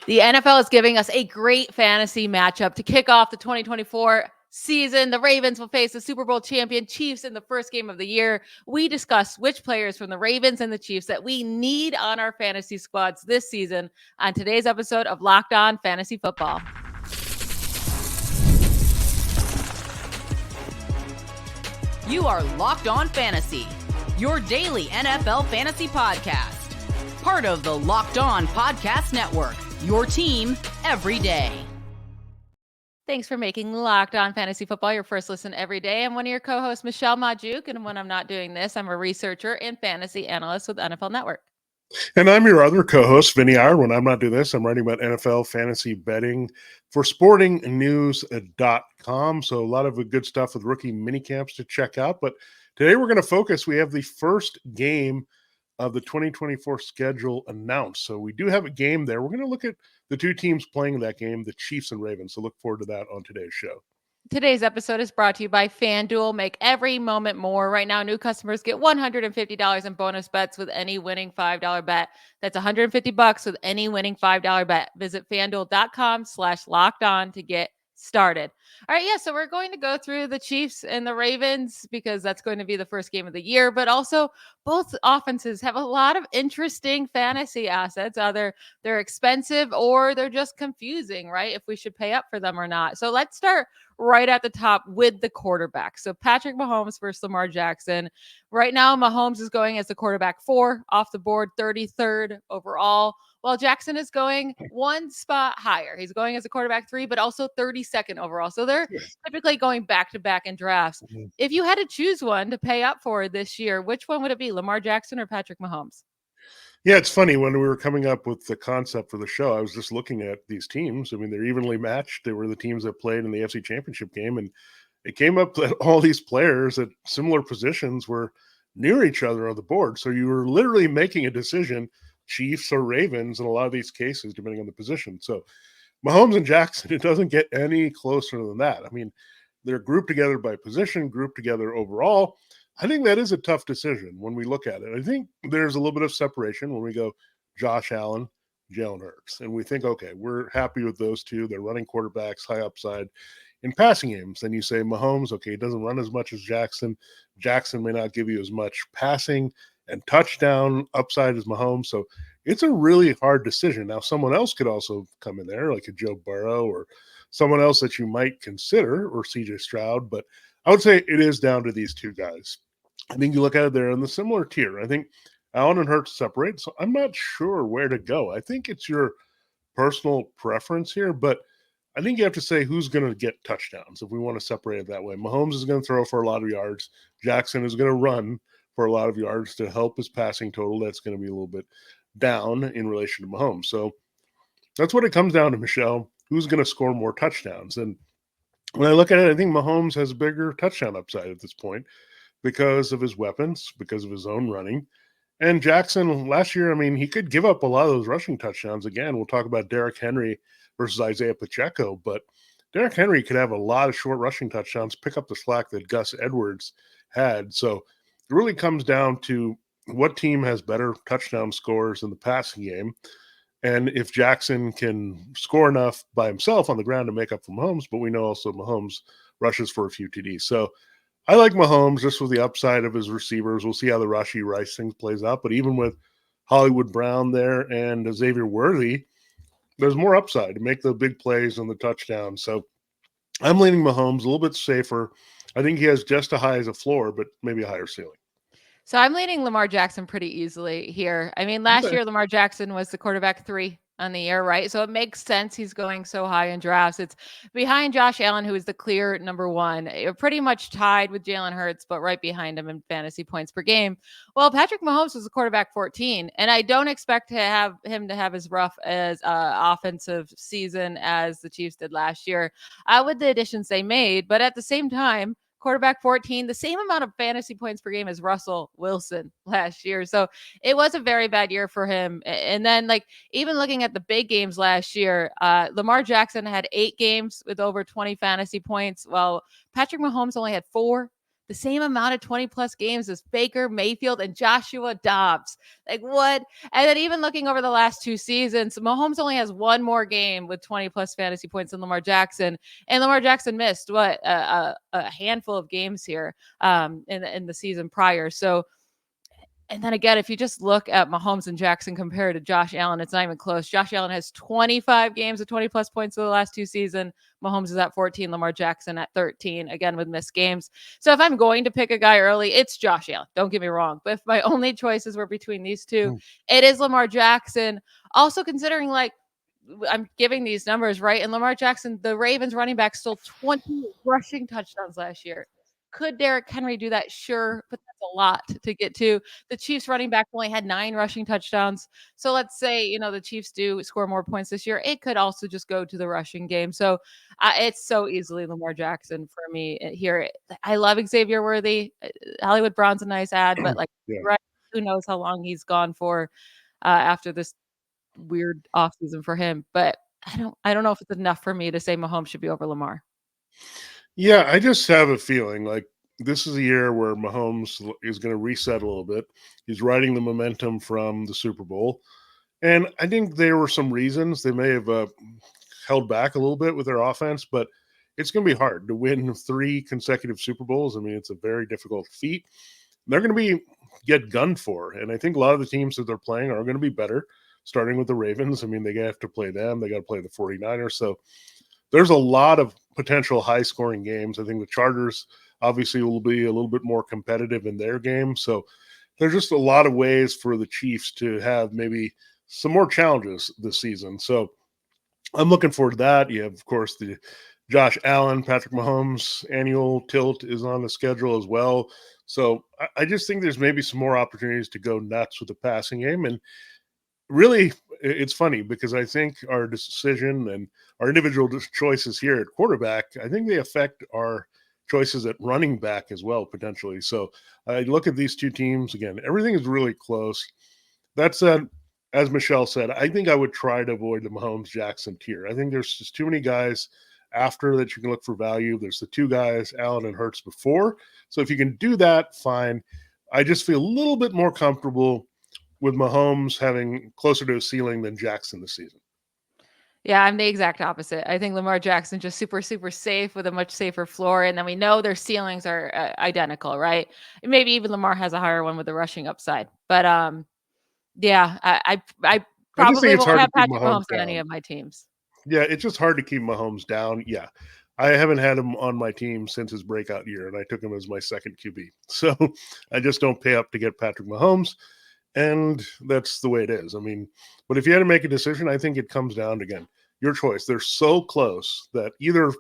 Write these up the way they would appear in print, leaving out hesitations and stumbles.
The NFL is giving us a great fantasy matchup to kick off the 2024 season. The Ravens will face the Super Bowl champion Chiefs in the first game of the year. We discuss which players from the Ravens and the Chiefs that we need on our fantasy squads this season on today's episode of Locked On Fantasy Football. You are Locked On Fantasy, your daily NFL fantasy podcast. Part of the Locked On Podcast Network, your team every day. Thanks for making Locked On Fantasy Football your first listen every day. I'm one of your co-hosts, Michelle Magdziuk, and when I'm not doing this, I'm a researcher and fantasy analyst with NFL Network. And I'm your other co-host, Vinnie Iyer. When I'm not doing this, I'm writing about NFL fantasy betting for sportingnews.com. So a lot of good stuff with rookie minicamps to check out. But today we're going to focus. We have the first game of the 2024 schedule announced. So we do have a game there. We're going to look at the two teams playing that game, the Chiefs and Ravens. So look forward to that on today's show. Today's episode is brought to you by FanDuel. Make every moment more. Right now, new customers get $150 in bonus bets with any winning $5 bet. That's $150 with any winning $5 bet. Visit FanDuel.com/locked-on to get started. All right, yeah, so we're going to go through the Chiefs and the Ravens because that's going to be the first game of the year, but also both offenses have a lot of interesting fantasy assets. Either they're expensive or they're just confusing, right? If we should pay up for them or not. So let's start right at the top with the quarterback. So Patrick Mahomes versus Lamar Jackson. Right now, Mahomes is going as the quarterback 4 off the board, 33rd overall, while Jackson is going one spot higher. He's going as a quarterback 3, but also 32nd overall. So they're typically going back-to-back in drafts. Mm-hmm. If you had to choose one to pay up for this year, which one would it be, Lamar Jackson or Patrick Mahomes? Yeah, it's funny. When we were coming up with the concept for the show, I was just looking at these teams. I mean, they're evenly matched. They were the teams that played in the AFC Championship game, and it came up that all these players at similar positions were near each other on the board. So you were literally making a decision, Chiefs or Ravens, in a lot of these cases, depending on the position. So Mahomes and Jackson, it doesn't get any closer than that. I mean, they're grouped together by position, grouped together overall. I think that is a tough decision when we look at it. I think there's a little bit of separation when we go Josh Allen, Jalen Hurts, and we think, okay, we're happy with those two. They're running quarterbacks, high upside in passing games. Then you say Mahomes, okay, he doesn't run as much as Jackson. Jackson may not give you as much passing and touchdown upside as Mahomes. So it's a really hard decision. Now, someone else could also come in there, like a Joe Burrow or someone else that you might consider, or CJ Stroud. But I would say it is down to these two guys. I think you look at it, they're in the similar tier. I think Allen and Hurts separate, so I'm not sure where to go. I think it's your personal preference here, but I think you have to say who's going to get touchdowns if we want to separate it that way. Mahomes is going to throw for a lot of yards. Jackson is going to run for a lot of yards to help his passing total. That's going to be a little bit down in relation to Mahomes. So that's what it comes down to, Michelle. Who's going to score more touchdowns? And when I look at it, I think Mahomes has a bigger touchdown upside at this point, because of his weapons, because of his own running. And Jackson, last year, I mean, he could give up a lot of those rushing touchdowns. Again, we'll talk about Derrick Henry versus Isiah Pacheco, but Derrick Henry could have a lot of short rushing touchdowns, pick up the slack that Gus Edwards had. So it really comes down to what team has better touchdown scores in the passing game. And if Jackson can score enough by himself on the ground to make up for Mahomes, but we know also Mahomes rushes for a few TDs. So I like Mahomes just with the upside of his receivers. We'll see how the Rashee Rice thing plays out. But even with Hollywood Brown there and Xavier Worthy, there's more upside to make the big plays and the touchdowns. So I'm leaning Mahomes a little bit safer. I think he has just as high as a floor, but maybe a higher ceiling. So I'm leaning Lamar Jackson pretty easily here. I mean, last year, Lamar Jackson was the quarterback 3 on the year, right? So it makes sense he's going so high in drafts. It's behind Josh Allen, who is the clear number 1. You're pretty much tied with Jalen Hurts, but right behind him in fantasy points per game. Well, Patrick Mahomes was the quarterback 14, and I don't expect to have him to have as rough as offensive season as the Chiefs did last year with the additions they made. But at the same time, quarterback 14, the same amount of fantasy points per game as Russell Wilson last year. So it was a very bad year for him. And then, like, even looking at the big games last year, Lamar Jackson had 8 games with over 20 fantasy points, while Patrick Mahomes only had 4. the same amount of 20-plus games as Baker Mayfield and Joshua Dobbs. Like, what? And then even looking over the last 2 seasons, Mahomes only has one more game with 20-plus fantasy points than Lamar Jackson. And Lamar Jackson missed, a handful of games here in the season prior. So, and then again, if you just look at Mahomes and Jackson compared to Josh Allen, it's not even close. Josh Allen has 25 games with 20-plus points for the last 2 seasons. Mahomes is at 14, Lamar Jackson at 13, again with missed games. So if I'm going to pick a guy early, it's Josh Allen. Don't get me wrong. But if my only choices were between these two, it is Lamar Jackson. Also considering, like, I'm giving these numbers, right? And Lamar Jackson, the Ravens running back, stole 20 rushing touchdowns last year. Could Derrick Henry do that? Sure, but that's a lot to get to. The Chiefs running back only had 9 rushing touchdowns. So let's say, the Chiefs do score more points this year. It could also just go to the rushing game. So it's so easily Lamar Jackson for me here. I love Xavier Worthy. Hollywood Brown's a nice ad, but right, who knows how long he's gone for after this weird offseason for him. But I don't know if it's enough for me to say Mahomes should be over Lamar. Yeah, I just have a feeling like this is a year where Mahomes is going to reset a little bit. He's riding the momentum from the Super Bowl. And I think there were some reasons they may have held back a little bit with their offense, but it's going to be hard to win 3 consecutive Super Bowls. I mean, it's a very difficult feat. They're going to get gunned for. And I think a lot of the teams that they're playing are going to be better, starting with the Ravens. I mean, they have to play them. They got to play the 49ers. So there's a lot of potential high-scoring games. I think the Chargers obviously will be a little bit more competitive in their game. So there's just a lot of ways for the Chiefs to have maybe some more challenges this season. So I'm looking forward to that. You have, of course, the Josh Allen, Patrick Mahomes annual tilt is on the schedule as well. So I just think there's maybe some more opportunities to go nuts with the passing game. And really, it's funny because I think our decision and our individual choices here at quarterback, I think they affect our choices at running back as well, potentially. So I look at these two teams again, everything is really close. That said, as Michelle said, I think I would try to avoid the Mahomes Jackson tier. I think there's just too many guys after that you can look for value. There's the 2 guys, Allen and Hurts, before. So if you can do that, fine. I just feel a little bit more comfortable with Mahomes having closer to a ceiling than Jackson this season. Yeah, I'm the exact opposite. I think Lamar Jackson just super, super safe with a much safer floor. And then we know their ceilings are identical, right? And maybe even Lamar has a higher one with the rushing upside. But yeah, I probably won't have Patrick Mahomes on any of my teams. Yeah, it's just hard to keep Mahomes down. Yeah, I haven't had him on my team since his breakout year, and I took him as my second QB. So I just don't pay up to get Patrick Mahomes. And that's the way it is. I mean, but if you had to make a decision, I think it comes down to, again, your choice. They're so close that either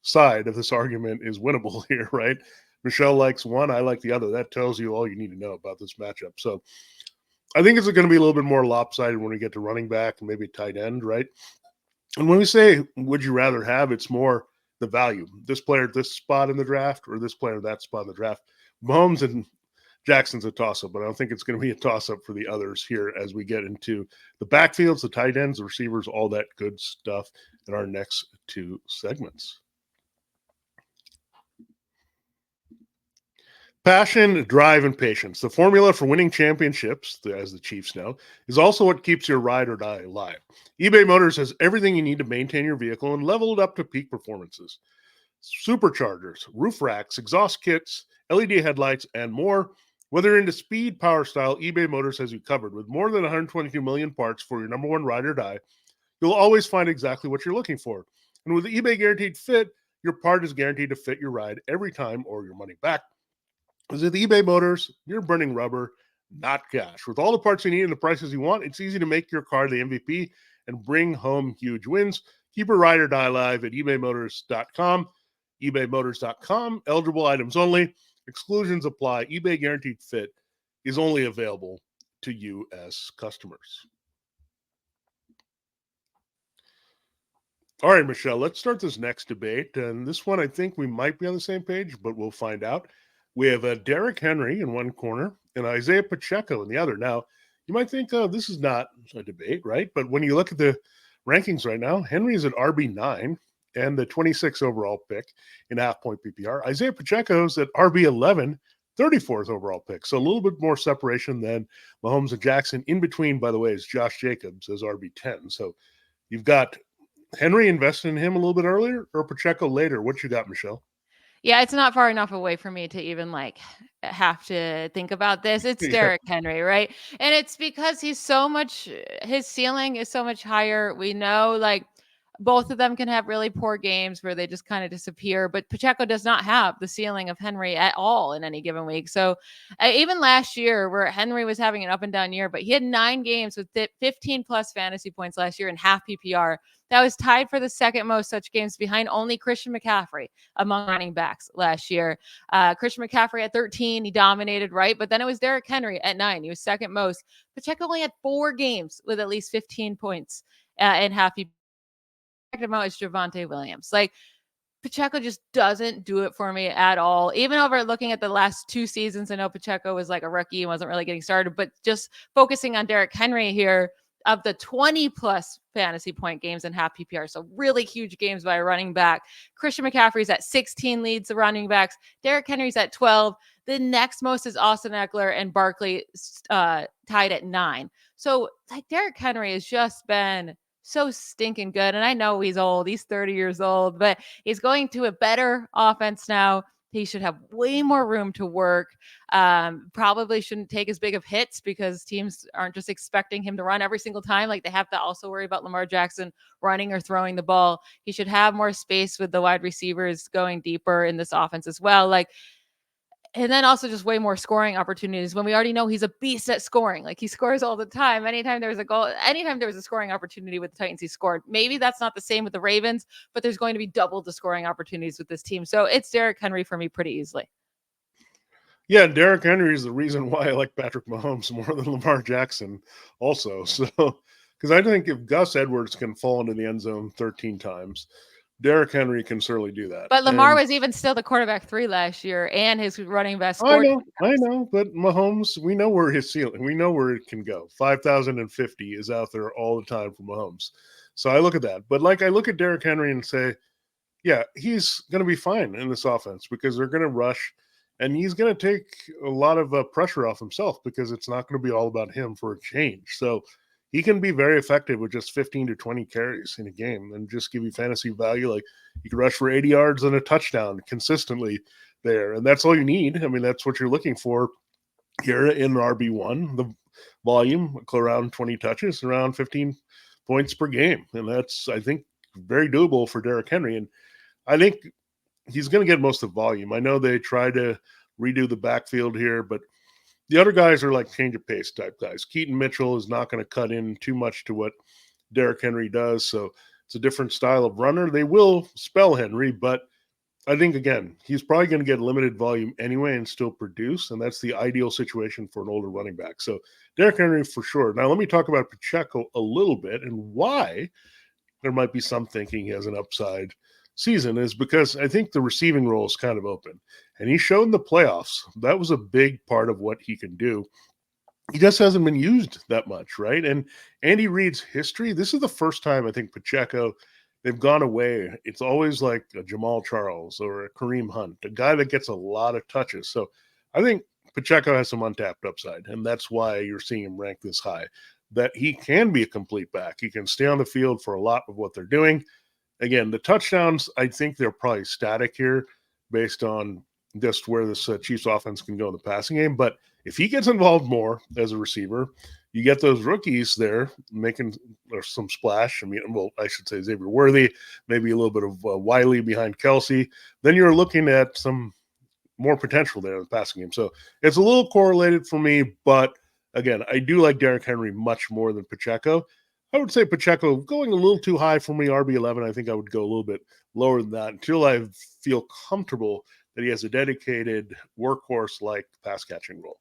side of this argument is winnable here, right? Michelle likes one, I like the other. That tells you all you need to know about this matchup. So I think it's going to be a little bit more lopsided when we get to running back and maybe tight end, right? And when we say, would you rather have, it's more the value. This player at this spot in the draft or this player at that spot in the draft. Mahomes and Jackson's a toss-up, but I don't think it's going to be a toss-up for the others here as we get into the backfields, the tight ends, the receivers, all that good stuff in our next 2 segments. Passion, drive, and patience. The formula for winning championships, as the Chiefs know, is also what keeps your ride or die alive. eBay Motors has everything you need to maintain your vehicle and level it up to peak performances. Superchargers, roof racks, exhaust kits, LED headlights, and more. Whether you're into speed, power, style, eBay Motors has you covered. With more than 122 million parts for your number one ride or die, you'll always find exactly what you're looking for. And with the eBay Guaranteed Fit, your part is guaranteed to fit your ride every time or your money back. Because with eBay Motors, you're burning rubber, not cash. With all the parts you need and the prices you want, it's easy to make your car the MVP and bring home huge wins. Keep your ride or die alive at ebaymotors.com. ebaymotors.com. Eligible items only. Exclusions apply. eBay Guaranteed Fit is only available to U.S. customers. All right, Michelle, let's start this next debate. And this one, I think we might be on the same page, but we'll find out. We have Derrick Henry in one corner and Isiah Pacheco in the other. Now, you might think, oh, this is not a debate, right? But when you look at the rankings right now, Henry is at RB9 and the 26th overall pick in half-point PPR. Isiah Pacheco's at RB11, 34th overall pick. So a little bit more separation than Mahomes and Jackson. In between, by the way, is Josh Jacobs as RB10. So you've got Henry invested in him a little bit earlier or Pacheco later. What you got, Michelle? Yeah, it's not far enough away for me to even like have to think about this. It's Derrick Henry, right? And it's because his ceiling is so much higher. We know like both of them can have really poor games where they just kind of disappear, but Pacheco does not have the ceiling of Henry at all in any given week. So even last year where Henry was having an up and down year, but he had 9 games with 15 plus fantasy points last year in half PPR. That was tied for the second most such games behind only Christian McCaffrey among running backs last year. Christian McCaffrey at 13, he dominated, right? But then it was Derrick Henry at 9. He was second most. Pacheco only had 4 games with at least 15 points in half PPR. About is Javonte Williams. Like Pacheco just doesn't do it for me at all. Even over looking at the last 2 seasons, I know Pacheco was like a rookie and wasn't really getting started, but just focusing on Derrick Henry here, of the 20 plus fantasy point games in half PPR. So really huge games by a running back. Christian McCaffrey's at 16 leads the running backs. Derrick Henry's at 12. The next most is Austin Eckler and Barkley tied at 9. So like Derrick Henry has just been so stinking good. And I know he's old. He's 30 years old, but he's going to a better offense now. He should have way more room to work. Probably shouldn't take as big of hits because teams aren't just expecting him to run every single time. Like they have to also worry about Lamar Jackson running or throwing the ball. He should have more space with the wide receivers going deeper in this offense as well. And then also just way more scoring opportunities when we already know he's a beast at scoring. Like he scores all the time. Anytime there was a goal, anytime there was a scoring opportunity with the Titans, he scored. Maybe that's not the same with the Ravens, but there's going to be double the scoring opportunities with this team. So it's Derrick Henry for me pretty easily. Yeah, Derrick Henry is the reason why I like Patrick Mahomes more than Lamar Jackson also. So, because I think if Gus Edwards can fall into the end zone 13 times, Derrick Henry can certainly do that. But Lamar was even still the quarterback 3 last year, and his running back scored. I know, but Mahomes, we know where his ceiling, we know where it can go. 5,050 is out there all the time for Mahomes. So I look at that. But like I look at Derrick Henry and say, yeah, he's going to be fine in this offense because they're going to rush and he's going to take a lot of pressure off himself because it's not going to be all about him for a change. So he can be very effective with just 15 to 20 carries in a game and just give you fantasy value. Like you can rush for 80 yards and a touchdown consistently there. And that's all you need. I mean, that's what you're looking for here in RB1, the volume around 20 touches, around 15 points per game. And that's, I think, very doable for Derrick Henry. And I think he's going to get most of the volume. I know they try to redo the backfield here, but the other guys are like change of pace type guys. Keaton Mitchell is not going to cut in too much to what Derrick Henry does. So it's a different style of runner. They will spell Henry, but I think, again, he's probably going to get limited volume anyway and still produce. And that's the ideal situation for an older running back. So Derrick Henry for sure. Now let me talk about Pacheco a little bit and why there might be some thinking he has an upside season is because I think the receiving role is kind of open. And he showed in the playoffs that was a big part of what he can do. He just hasn't been used that much, right? And Andy Reid's history, this is the first time I think Pacheco, they've gone away. It's always like a Jamal Charles or a Kareem Hunt, a guy that gets a lot of touches. So I think Pacheco has some untapped upside, and that's why you're seeing him ranked this high, that he can be a complete back. He can stay on the field for a lot of what they're doing. Again, the touchdowns, I think they're probably static here based on just where this Chiefs offense can go in the passing game. But if he gets involved more as a receiver, you get those rookies there making some splash. I mean, well, I should say Xavier Worthy, maybe a little bit of Wiley behind Kelce. Then you're looking at some more potential there in the passing game. So it's a little correlated for me. But again, I do like Derrick Henry much more than Pacheco. I would say Pacheco going a little too high for me, RB11. I think I would go a little bit lower than that until I feel comfortable that he has a dedicated workhorse-like pass-catching role.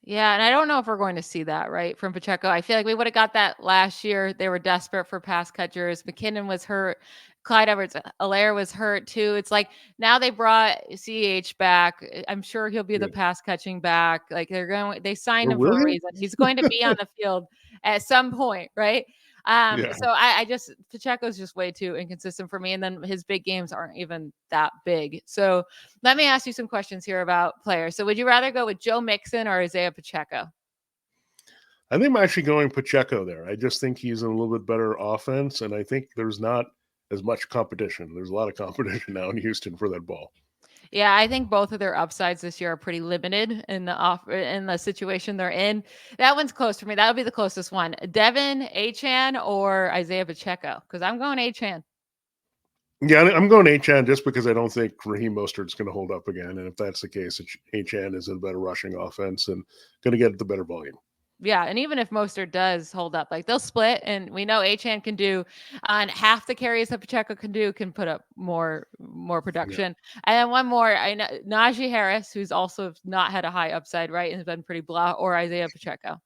Yeah, and I don't know if we're going to see that, right, from Pacheco. I feel like we would have got that last year. They were desperate for pass catchers. McKinnon was hurt. Clyde Edwards-Helaire was hurt too. It's like now they brought CH back. I'm sure he'll be the pass catching back. Like they signed him for a reason. He's going to be on the field at some point, right? Yeah. So I just Pacheco's just way too inconsistent for me, and then his big games aren't even that big. So let me ask you some questions here about players. So would you rather go with Joe Mixon or Isiah Pacheco? I think I'm actually going Pacheco there. I just think he's a little bit better offense, and I think there's not as much competition. There's a lot of competition now in Houston for that ball. Yeah, I think both of their upsides this year are pretty limited in the situation they're in. That one's close for me. That would be the closest one. Devin Achan or Isiah Pacheco? Because I'm going Achan. Yeah, I'm going Achan just because I don't think Raheem Mostert's going to hold up again. And if that's the case, Achan is a better rushing offense and going to get the better volume. Yeah, and even if Mostert does hold up, like they'll split, and we know Achan can do on half the carries that Pacheco can put up more production. Yeah. And then one more, I know Najee Harris, who's also not had a high upside, right, and has been pretty blah, or Isiah Pacheco.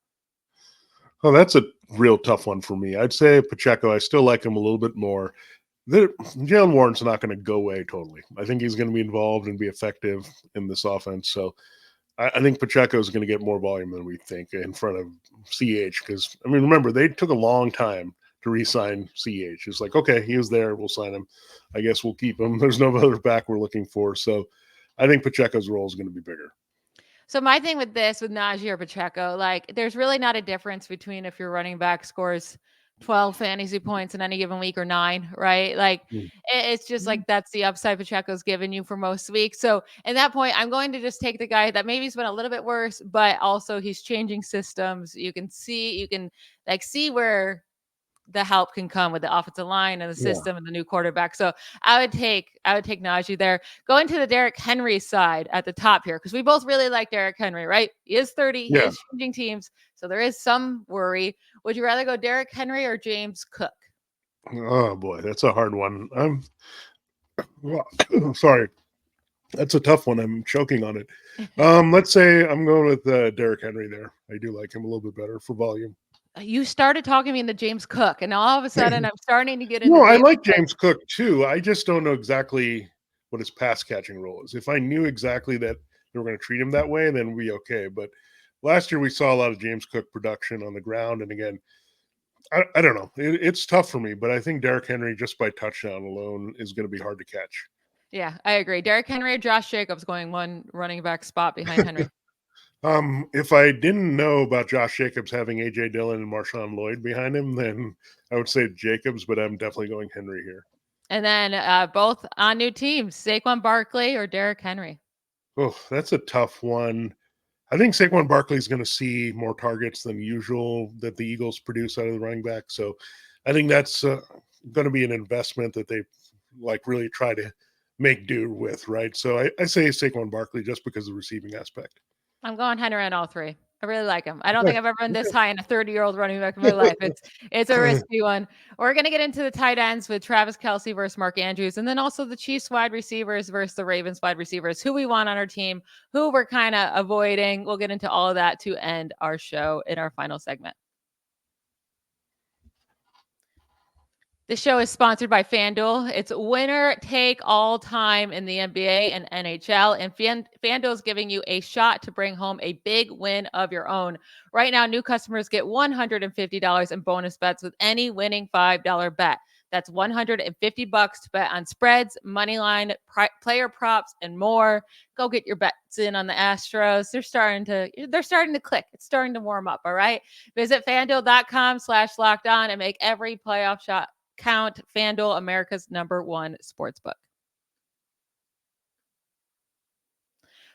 Oh, that's a real tough one for me. I'd say Pacheco. I still like him a little bit more. Jalen Warren's not going to go away totally. I think he's going to be involved and be effective in this offense. So I think Pacheco is going to get more volume than we think in front of CH because, I mean, remember, they took a long time to re-sign CH. It's like, okay, he was there. We'll sign him. I guess we'll keep him. There's no other back we're looking for. So I think Pacheco's role is going to be bigger. So my thing with Najee or Pacheco, like there's really not a difference between if your running back scores 12 fantasy points in any given week or 9, right? Like it's just like that's the upside Pacheco's given you for most weeks. So at that point, I'm going to just take the guy that maybe has been a little bit worse, but also he's changing systems. You can see where the help can come with the offensive line and the system and the new quarterback. So I would take Najee there. Going to the Derrick Henry side at the top here, because we both really like Derrick Henry, right? He is 30. He is changing teams. So there is some worry. Would you rather go Derrick Henry or James Cook? Oh, boy. That's a hard one. Sorry. That's a tough one. I'm choking on it. Let's say I'm going with Derrick Henry there. I do like him a little bit better for volume. You started talking me into James Cook, and all of a sudden I'm starting to get into. No, I like James Cook too. I just don't know exactly what his pass catching role is. If I knew exactly that they were going to treat him that way, then we'd be okay. But last year we saw a lot of James Cook production on the ground, and again, I don't know. It's tough for me, but I think Derrick Henry just by touchdown alone is going to be hard to catch. Yeah, I agree. Derrick Henry or Josh Jacobs going one running back spot behind Henry. If I didn't know about Josh Jacobs having A.J. Dillon and Marshawn Lloyd behind him, then I would say Jacobs, but I'm definitely going Henry here. And then both on new teams, Saquon Barkley or Derrick Henry? Oh, that's a tough one. I think Saquon Barkley is going to see more targets than usual that the Eagles produce out of the running back. So I think that's going to be an investment that they really try to make do with, right? So I say Saquon Barkley just because of the receiving aspect. I'm going Henry on all three. I really like him. I don't think I've ever been this high in a 30-year-old running back in my life. It's a risky one. We're going to get into the tight ends with Travis Kelce versus Mark Andrews, and then also the Chiefs wide receivers versus the Ravens wide receivers, who we want on our team, who we're kind of avoiding. We'll get into all of that to end our show in our final segment. This show is sponsored by FanDuel. It's winner take all time in the NBA and NHL, and FanDuel is giving you a shot to bring home a big win of your own. Right now, new customers get $150 in bonus bets with any winning $5 bet. That's $150 to bet on spreads, money line, player props, and more. Go get your bets in on the Astros. They're starting to click. It's starting to warm up. All right. Visit FanDuel.com/lockedon and make every playoff shot count. FanDuel, America's #1 sportsbook.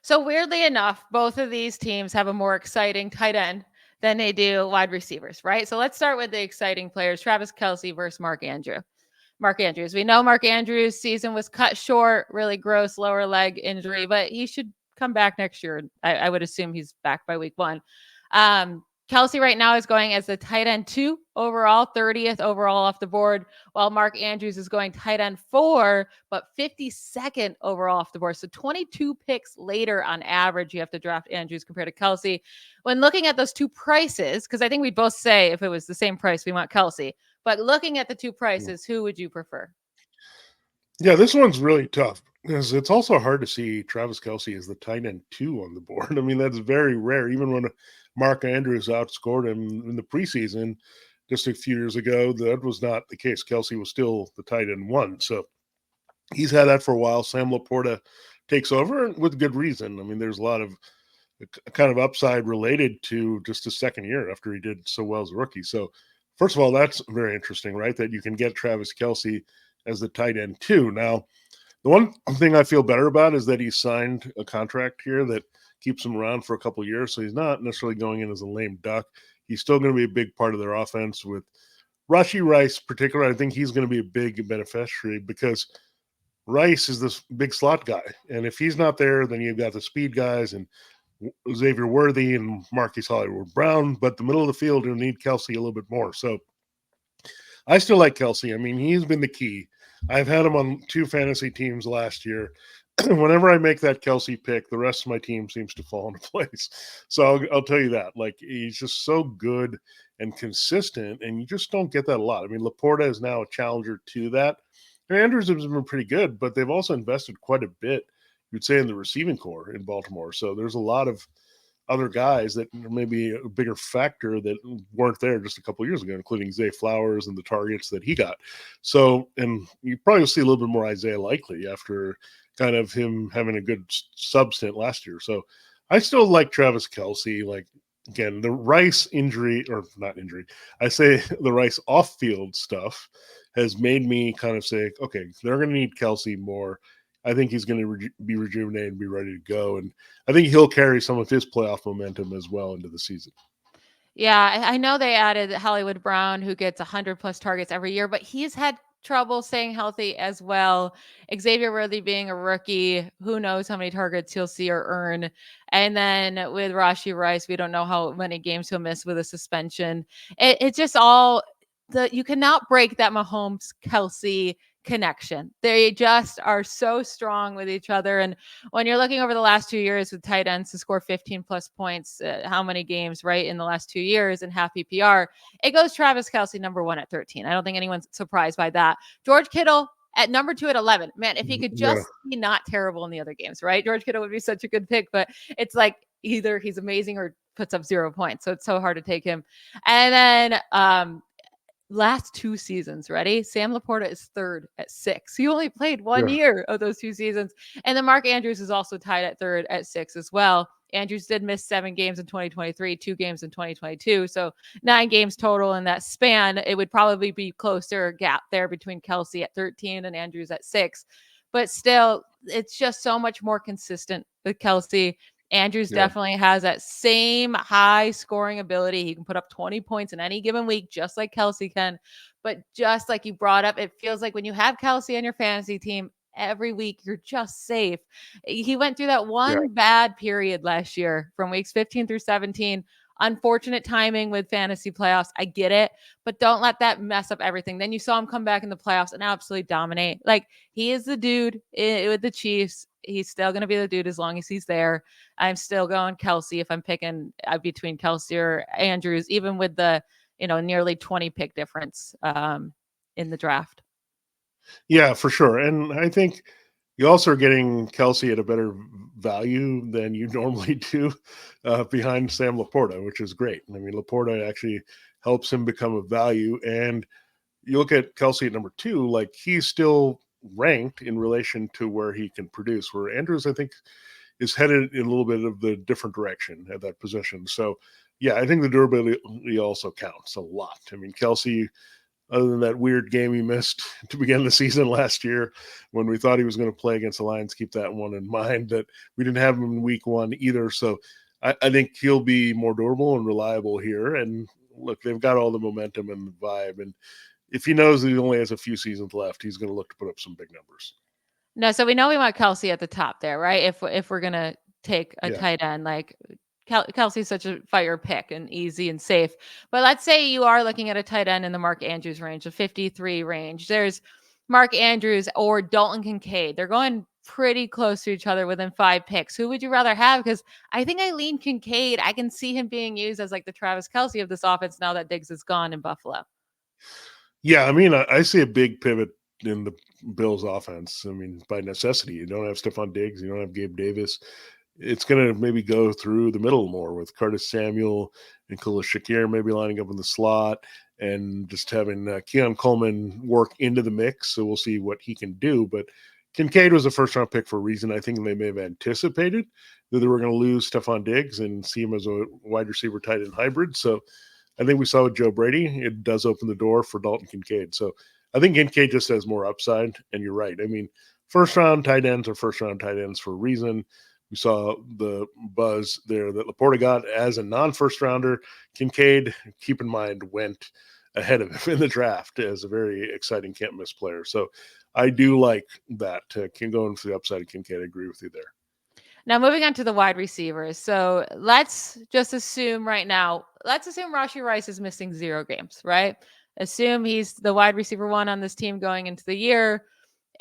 So weirdly enough, both of these teams have a more exciting tight end than they do wide receivers, right? So let's start with the exciting players, Travis Kelce versus Mark Andrews. We know Mark Andrews' season was cut short, really gross lower leg injury, but he should come back next year. I would assume he's back by week 1. Kelce right now is going as the tight end 2 overall, 30th overall off the board, while Mark Andrews is going tight end 4, but 52nd overall off the board. So 22 picks later on average, you have to draft Andrews compared to Kelce. When looking at those two prices, because I think we'd both say if it was the same price, we want Kelce. But looking at the two prices, who would you prefer? Yeah, this one's really tough because it's also hard to see Travis Kelce as the tight end 2 on the board. I mean, that's very rare. Even when Mark Andrews outscored him in the preseason, just a few years ago, that was not the case. Kelce was still the tight end one. So he's had that for a while. Sam Laporta takes over, and with good reason. I mean, there's a lot of kind of upside related to just his second year after he did so well as a rookie. So first of all, that's very interesting, right? That you can get Travis Kelce as the tight end too. Now, the one thing I feel better about is that he signed a contract here that keeps him around for a couple of years. So he's not necessarily going in as a lame duck. He's still going to be a big part of their offense with Rashee Rice, particularly. I think he's going to be a big beneficiary because Rice is this big slot guy. And if he's not there, then you've got the speed guys and Xavier Worthy and Marquise Hollywood Brown. But the middle of the field, you'll need Kelce a little bit more. So I still like Kelce. I mean, he's been the key. I've had him on 2 fantasy teams last year. Whenever I make that Kelce pick, the rest of my team seems to fall into place. So I'll tell you that. Like, he's just so good and consistent, and you just don't get that a lot. I mean, Laporta is now a challenger to that. And Andrews has been pretty good, but they've also invested quite a bit, you'd say, in the receiving core in Baltimore. So there's a lot of other guys that may be a bigger factor that weren't there just a couple of years ago, including Zay Flowers and the targets that he got. So, and you probably will see a little bit more Isaiah Likely after kind of him having a good substance last year. So I still like Travis Kelce. Like, again, the Rice injury, or not injury, I say the Rice off-field stuff has made me kind of say, okay, they're going to need Kelce more. I think he's going to be rejuvenated and be ready to go. And I think he'll carry some of his playoff momentum as well into the season. Yeah, I know they added Hollywood Brown, who gets 100+ targets every year, but he's had trouble staying healthy as well. Xavier Worthy being a rookie, who knows how many targets he'll see or earn. And then with Rashee Rice, we don't know how many games he'll miss with a suspension. It's just all you cannot break that Mahomes Kelce connection. They just are so strong with each other. And when you're looking over the last 2 years with tight ends to score 15+ points, how many games, right, in the last 2 years in half PPR, it goes Travis Kelce number 1 at 13. I don't think anyone's surprised by that. George Kittle at number 2 at 11. Man, if he could just be not terrible in the other games, right? George Kittle would be such a good pick, but it's like either he's amazing or puts up 0 points. So it's so hard to take him. And then last 2 seasons, ready? Sam Laporta is 3rd at 6. He only played 1 year of those 2 seasons. And then Mark Andrews is also tied at 3rd at 6 as well. Andrews did miss 7 games in 2023, 2 games in 2022. So 9 games total in that span. It would probably be closer gap there between Kelce at 13 and Andrews at 6. But still, it's just so much more consistent with Kelce. Andrews definitely has that same high scoring ability. He can put up 20 points in any given week, just like Kelce can. But just like you brought up, it feels like when you have Kelce on your fantasy team every week, you're just safe. He went through that one bad period last year from weeks 15 through 17. Unfortunate timing with fantasy playoffs. I get it, but don't let that mess up everything. Then you saw him come back in the playoffs and absolutely dominate. Like, he is the dude with the Chiefs. He's still going to be the dude as long as he's there. I'm still going Kelce if I'm picking between Kelce or Andrews, even with the, nearly 20 pick difference in the draft. Yeah, for sure. And I think you also are getting Kelce at a better value than you normally do behind Sam Laporta, which is great. I mean, Laporta actually helps him become a value. And you look at Kelce at number 2, like, he's still ranked in relation to where he can produce, where Andrews, I think, is headed in a little bit of the different direction at that position. So, yeah, I think the durability also counts a lot. I mean, Kelce, other than that weird game he missed to begin the season last year when we thought he was going to play against the Lions, keep that one in mind, that we didn't have him in week 1 either. So I think he'll be more durable and reliable here. And look, they've got all the momentum and the vibe. And if he knows that he only has a few seasons left, he's going to look to put up some big numbers. No, so we know we want Kelce at the top there, right? If we're going to take a tight end, like Kelce's such a fire pick and easy and safe. But let's say you are looking at a tight end in the Mark Andrews range, the 53 range. There's Mark Andrews or Dalton Kincaid. They're going pretty close to each other within 5 picks. Who would you rather have? Because I think I lean Kincaid. I can see him being used as like the Travis Kelce of this offense now that Diggs is gone in Buffalo. Yeah, I mean, I see a big pivot in the Bills offense. I mean, by necessity, you don't have Stephon Diggs, you don't have Gabe Davis. It's going to maybe go through the middle more with Curtis Samuel and Khalil Shakir maybe lining up in the slot. and just having Keon Coleman work into the mix. So we'll see what he can do. But Kincaid was a first-round pick for a reason. I think they may have anticipated that they were going to lose Stephon Diggs and see him as a wide receiver tight end hybrid. So I think we saw with Joe Brady, it does open the door for Dalton Kincaid. So I think Kincaid just has more upside, and you're right. I mean, first-round tight ends are first-round tight ends for a reason. We saw the buzz there that Laporta got as a non-first-rounder. Kincaid, keep in mind, went ahead of him in the draft as a very exciting can't-miss player. So I do like that. Can go in for the upside of Kincaid. I agree with you there. Now, moving on to the wide receivers. So let's just assume right now, Rashee Rice is missing 0 games, right? Assume he's the wide receiver 1 on this team going into the year.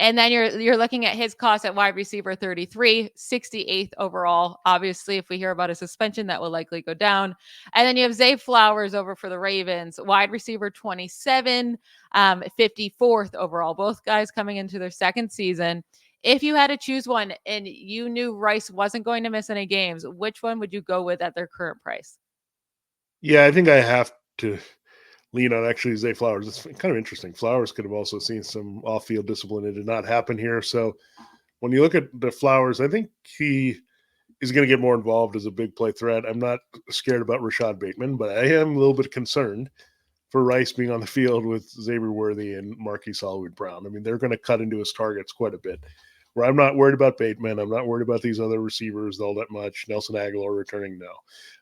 And then you're looking at his cost at wide receiver 33, 68th overall. Obviously, if we hear about a suspension, that will likely go down. And then you have Zay Flowers over for the Ravens, wide receiver 27, 54th overall. Both guys coming into their second season. If you had to choose one and you knew Rice wasn't going to miss any games, which one would you go with at their current price? Yeah, I think I have to lean on actually Zay Flowers. It's kind of interesting. Flowers could have also seen some off-field discipline. It did not happen here. So when you look at the Flowers, I think he is going to get more involved as a big play threat. I'm not scared about Rashad Bateman, but I am a little bit concerned for Rice being on the field with Xavier Worthy and Marquise Hollywood-Brown. I mean, they're going to cut into his targets quite a bit. Where I'm not worried about Bateman. I'm not worried about these other receivers all that much. Nelson Aguilar returning, no.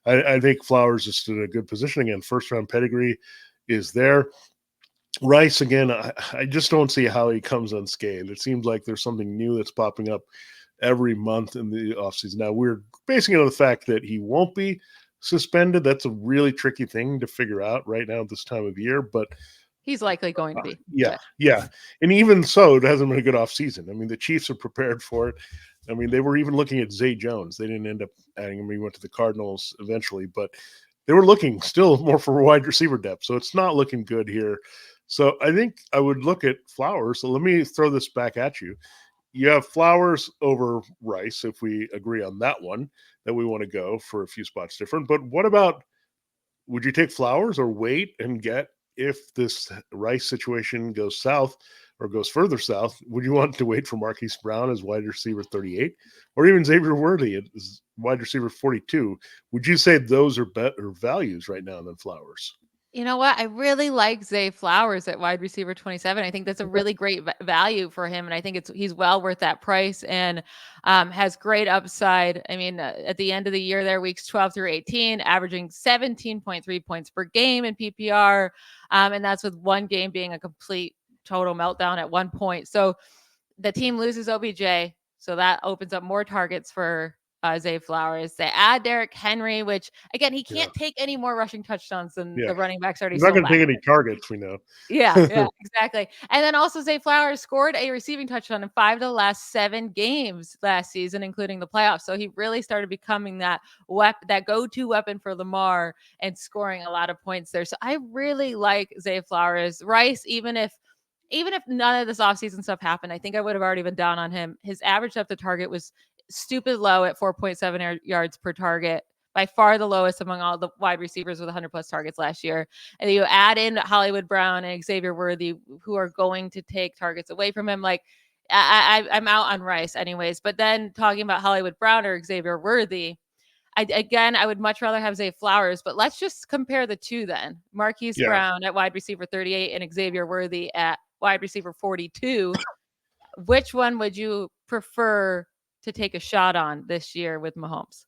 I think Flowers is in a good position. Again, first-round pedigree is there. Rice, again, I just don't see how he comes unscathed. It seems like there's something new that's popping up every month in the offseason. Now, we're basing it on the fact that he won't be suspended. That's a really tricky thing to figure out right now at this time of year, but he's likely going to be. Yeah. And even so, it hasn't been a good offseason. I mean, the Chiefs are prepared for it. I mean, they were even looking at Zay Jones. They didn't end up adding him. He went to the Cardinals eventually, but they were looking still more for wide receiver depth. So it's not looking good here. So I think I would look at Flowers. So let me throw this back at you. You have Flowers over Rice, if we agree on that one, that we want to go for a few spots different. But what about, would you take Flowers or wait and get, if this Rice situation goes south or goes further south, would you want to wait for Marquise Brown as wide receiver 38 or even Xavier Worthy as wide receiver 42? Would you say those are better values right now than Flowers? You know what? I really like Zay Flowers at wide receiver 27. I think that's a really great value for him. And I think he's well worth that price and has great upside. I mean, at the end of the year there, weeks 12 through 18, averaging 17.3 points per game in PPR. And that's with one game being a complete total meltdown at one point. So the team loses OBJ. So that opens up more targets for Zay Flowers. They add Derrick Henry, which again, he can't take any more rushing touchdowns than the running backs already. He's not going to take any targets, we know. Yeah, exactly. And then also Zay Flowers scored a receiving touchdown in 5 of the last 7 games last season, including the playoffs. So he really started becoming that go-to weapon for Lamar and scoring a lot of points there. So I really like Zay Flowers. Rice, even if none of this offseason stuff happened, I think I would have already been down on him. His average depth of target was stupid low at 4.7 yards per target, by far the lowest among all the wide receivers with 100 plus targets last year. And you add in Hollywood Brown and Xavier Worthy, who are going to take targets away from him. Like I'm out on Rice anyways, but then talking about Hollywood Brown or Xavier Worthy, I would much rather have Zay Flowers, but let's just compare the two then. Marquise Brown at wide receiver 38 and Xavier Worthy at wide receiver 42. Which one would you prefer to take a shot on this year with Mahomes?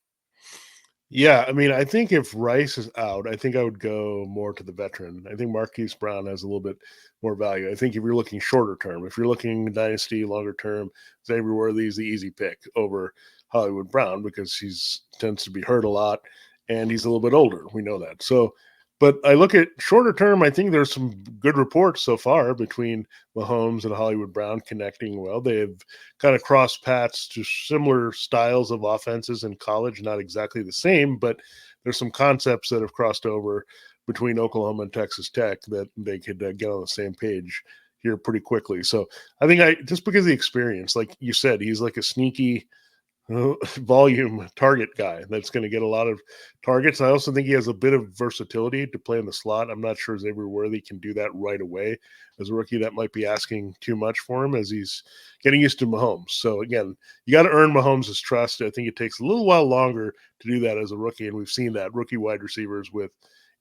Yeah, I mean, I think if Rice is out, I think I would go more to the veteran. I think Marquise Brown has a little bit more value. I think if you're looking shorter term, if you're looking dynasty, longer term, Xavier Worthy is the easy pick over Hollywood Brown because he's tends to be hurt a lot and he's a little bit older. We know that. So, but I look at shorter term, I think there's some good reports so far between Mahomes and Hollywood Brown connecting well. They have kind of crossed paths to similar styles of offenses in college, not exactly the same, but there's some concepts that have crossed over between Oklahoma and Texas Tech that they could get on the same page here pretty quickly. So I think just because of the experience, like you said, he's like a sneaky volume target guy that's going to get a lot of targets. I also think he has a bit of versatility to play in the slot. I'm not sure Xavier Worthy can do that right away. As a rookie, that might be asking too much for him as he's getting used to Mahomes. So again, you got to earn Mahomes' trust. I think it takes a little while longer to do that as a rookie, and we've seen that rookie wide receivers with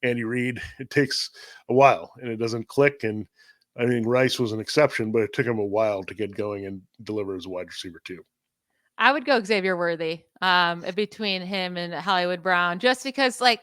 Andy Reid. It takes a while, and it doesn't click. And I mean, Rice was an exception, but it took him a while to get going and deliver as a wide receiver too. I would go Xavier Worthy between him and Hollywood Brown, just because, like,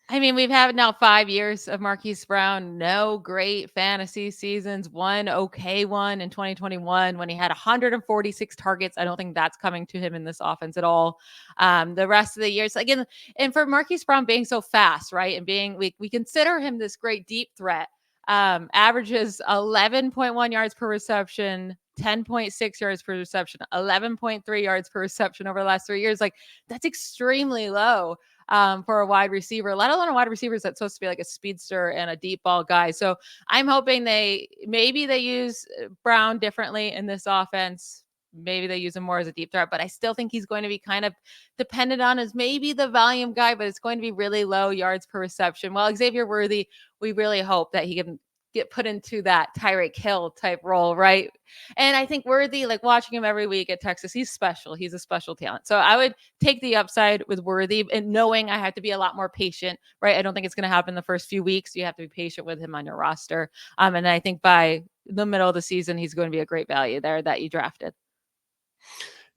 I mean, we've had now 5 years of Marquise Brown, no great fantasy seasons, one okay one in 2021 when he had 146 targets. I don't think that's coming to him in this offense at all. The rest of the years, again, and for Marquise Brown being so fast, right, and being we consider him this great deep threat. Averages 11.1 yards per reception, 10.6 yards per reception, 11.3 yards per reception over the last 3 years. Like, that's extremely low for a wide receiver, let alone a wide receiver that's supposed to be like a speedster and a deep ball guy. So I'm hoping they use Brown differently in this offense. Maybe they use him more as a deep threat, but I still think he's going to be kind of dependent on as maybe the volume guy, but it's going to be really low yards per reception. While Xavier Worthy, we really hope that he can get put into that Tyreek Hill type role, right? And I think Worthy, like watching him every week at Texas, he's special. He's a special talent. So I would take the upside with Worthy, and knowing I have to be a lot more patient, right? I don't think it's going to happen the first few weeks. You have to be patient with him on your roster. And I think by the middle of the season, he's going to be a great value there that you drafted.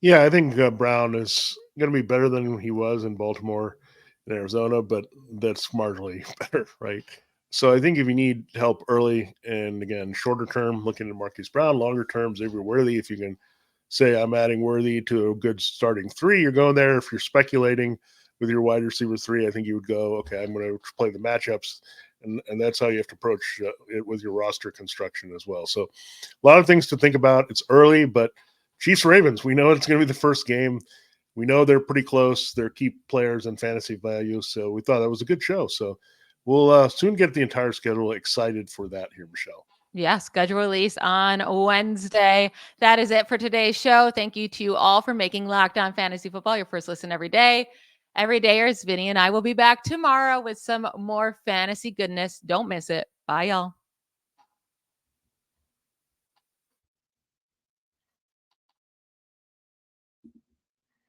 Yeah, I think Brown is going to be better than he was in Baltimore and Arizona, but that's marginally better, right? So I think if you need help early and again, shorter term, looking at Marquise Brown, longer term, Xavier Worthy, if you can say I'm adding Worthy to a good starting 3, you're going there. If you're speculating with your wide receiver 3, I think you would go, okay, I'm going to play the matchups. And that's how you have to approach it with your roster construction as well. So a lot of things to think about. It's early, but Chiefs Ravens, we know it's going to be the first game. We know they're pretty close. They're key players in fantasy value. So we thought that was a good show. So we'll soon get the entire schedule. Excited for that here, Michelle. Yeah, schedule release on Wednesday. That is it for today's show. Thank you to you all for making Locked On Fantasy Football your first listen every day. Every dayers, Vinnie and I will be back tomorrow with some more fantasy goodness. Don't miss it. Bye, y'all.